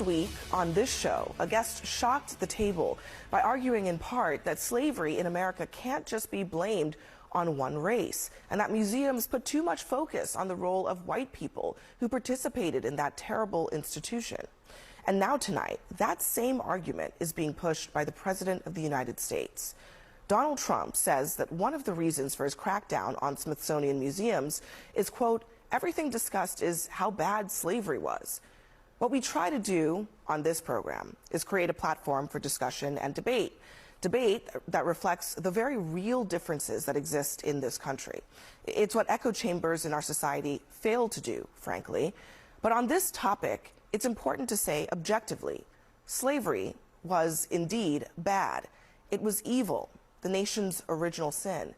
week on this show, a guest shocked the table by arguing in part that slavery in America can't just be blamed on one race, and that museums put too much focus on the role of white people who participated in that terrible institution. And now tonight, that same argument is being pushed by the President of the United States. Donald Trump says that one of the reasons for his crackdown on Smithsonian museums is, quote, everything discussed is how bad slavery was. What we try to do on this program is create a platform for discussion and debate that reflects the very real differences that exist in this country. It's what echo chambers in our society fail to do, frankly. But on this topic, it's important to say objectively, slavery was indeed bad. It was evil, the nation's original sin.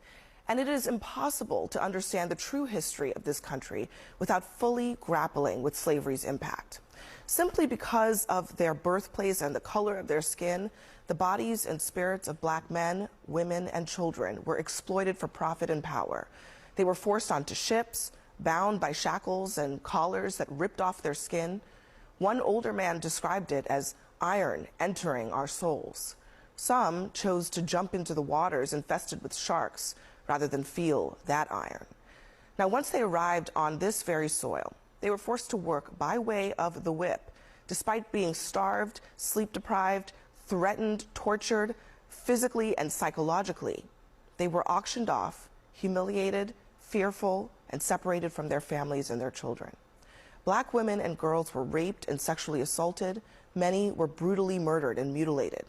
And it is impossible to understand the true history of this country without fully grappling with slavery's impact. Simply because of their birthplace and the color of their skin, the bodies and spirits of black men, women, and children were exploited for profit and power. They were forced onto ships, bound by shackles and collars that ripped off their skin. One older man described it as iron entering our souls. Some chose to jump into the waters infested with sharks rather than feel that iron. Now, once they arrived on this very soil, they were forced to work by way of the whip, despite being starved, sleep-deprived, threatened, tortured, physically and psychologically. They were auctioned off, humiliated, fearful, and separated from their families and their children. Black women and girls were raped and sexually assaulted. Many were brutally murdered and mutilated.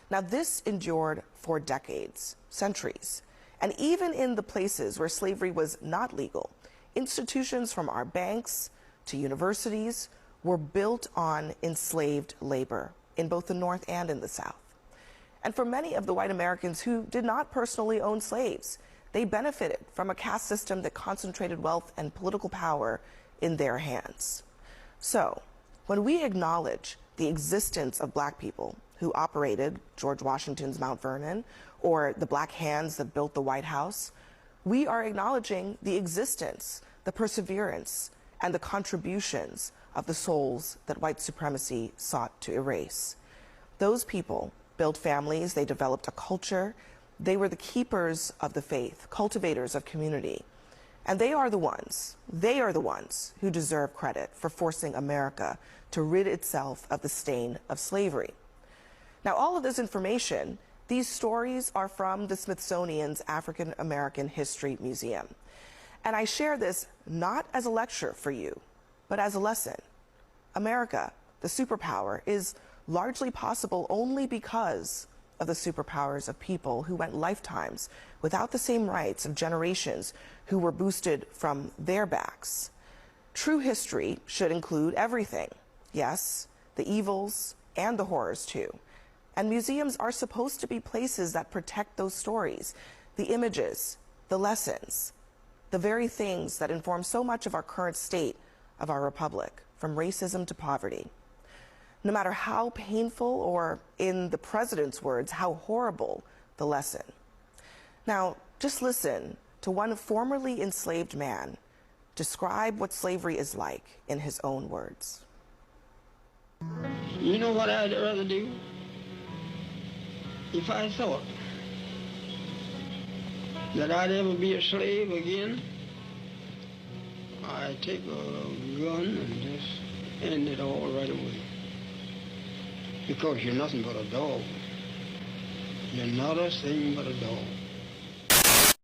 Now, this endured for decades, centuries. And even in the places where slavery was not legal, institutions from our banks to universities were built on enslaved labor in both the North and in the South. And for many of the white Americans who did not personally own slaves, they benefited from a caste system that concentrated wealth and political power in their hands. So, when we acknowledge the existence of black people who operated George Washington's Mount Vernon or the black hands that built the White House, we are acknowledging the existence, the perseverance, and the contributions of the souls that white supremacy sought to erase. Those people built families, they developed a culture, they were the keepers of the faith, cultivators of community. And they are the ones who deserve credit for forcing America to rid itself of the stain of slavery. Now, all of this information, these stories are from the Smithsonian's African American History Museum. And I share this not as a lecture for you, but as a lesson. America, the superpower, is largely possible only because of the superpowers of people who went lifetimes without the same rights of generations who were boosted from their backs. True history should include everything. Yes, the evils and the horrors too. And museums are supposed to be places that protect those stories, the images, the lessons, the very things that inform so much of our current state of our republic, from racism to poverty. No matter how painful, or in the president's words, how horrible the lesson. Now, just listen to one formerly enslaved man describe what slavery is like in his own words. You know what I'd rather do? If I thought that I'd ever be a slave again, I'd take a gun and just end it all right away. Because you're nothing but a dog. You're not a thing but a dog.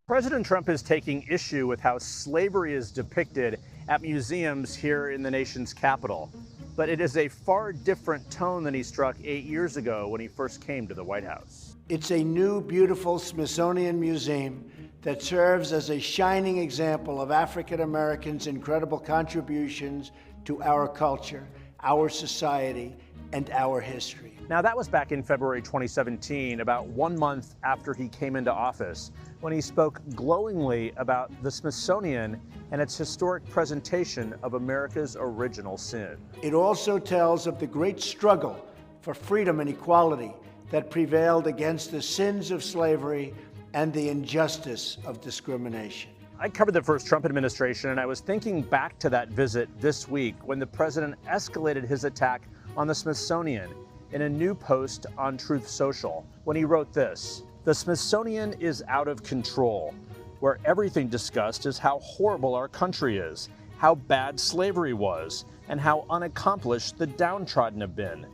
President Trump is taking issue with how slavery is depicted at museums here in the nation's capital. But it is a far different tone than he struck 8 years ago when he first came to the White House. It's a new, beautiful Smithsonian museum that serves as a shining example of African Americans' incredible contributions to our culture, our society, and our history. Now, that was back in February 2017, about 1 month after he came into office, when he spoke glowingly about the Smithsonian and its historic presentation of America's original sin. It also tells of the great struggle for freedom and equality that prevailed against the sins of slavery and the injustice of discrimination. I covered the first Trump administration, and I was thinking back to that visit this week when the president escalated his attack on the Smithsonian in a new post on Truth Social when he wrote this: "The Smithsonian is out of control, where everything discussed is how horrible our country is, how bad slavery was, and how unaccomplished the downtrodden have been.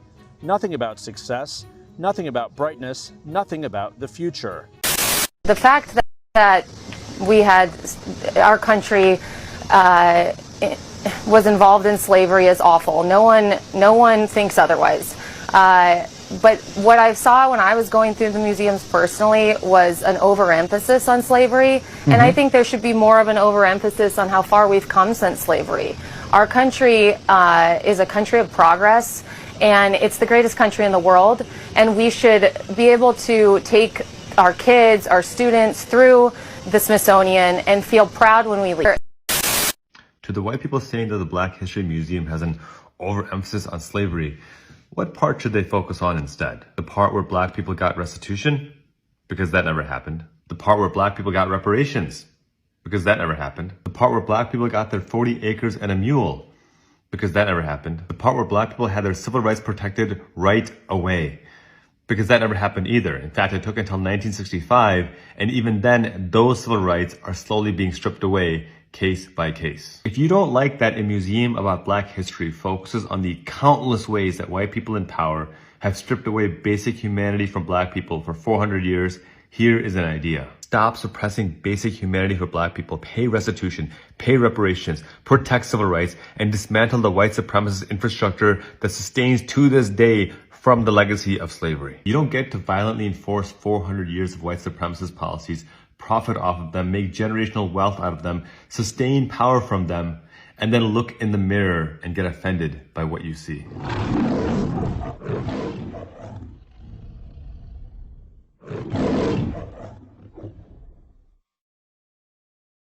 Nothing about success, nothing about brightness, nothing about the future." The fact that we had our country was involved in slavery is awful. No one thinks otherwise. But what I saw when I was going through the museums personally was an overemphasis on slavery, and I think there should be more of an overemphasis on how far we've come since slavery. Our country is a country of progress, and it's the greatest country in the world, and we should be able to take our kids, our students through the Smithsonian and feel proud when we leave. To the white people saying that the Black History Museum has an overemphasis on slavery, what part should they focus on instead? The part where black people got restitution? Because that never happened. The part where black people got reparations? Because that never happened. The part where black people got their 40 acres and a mule? Because that never happened. The part where black people had their civil rights protected right away? Because that never happened either. In fact, it took until 1965, and even then, those civil rights are slowly being stripped away case by case. If you don't like that a museum about black history focuses on the countless ways that white people in power have stripped away basic humanity from black people for 400 years, here is an idea. Stop suppressing basic humanity for black people, pay restitution, pay reparations, protect civil rights, and dismantle the white supremacist infrastructure that sustains to this day from the legacy of slavery. You don't get to violently enforce 400 years of white supremacist policies, profit off of them, make generational wealth out of them, sustain power from them, and then look in the mirror and get offended by what you see.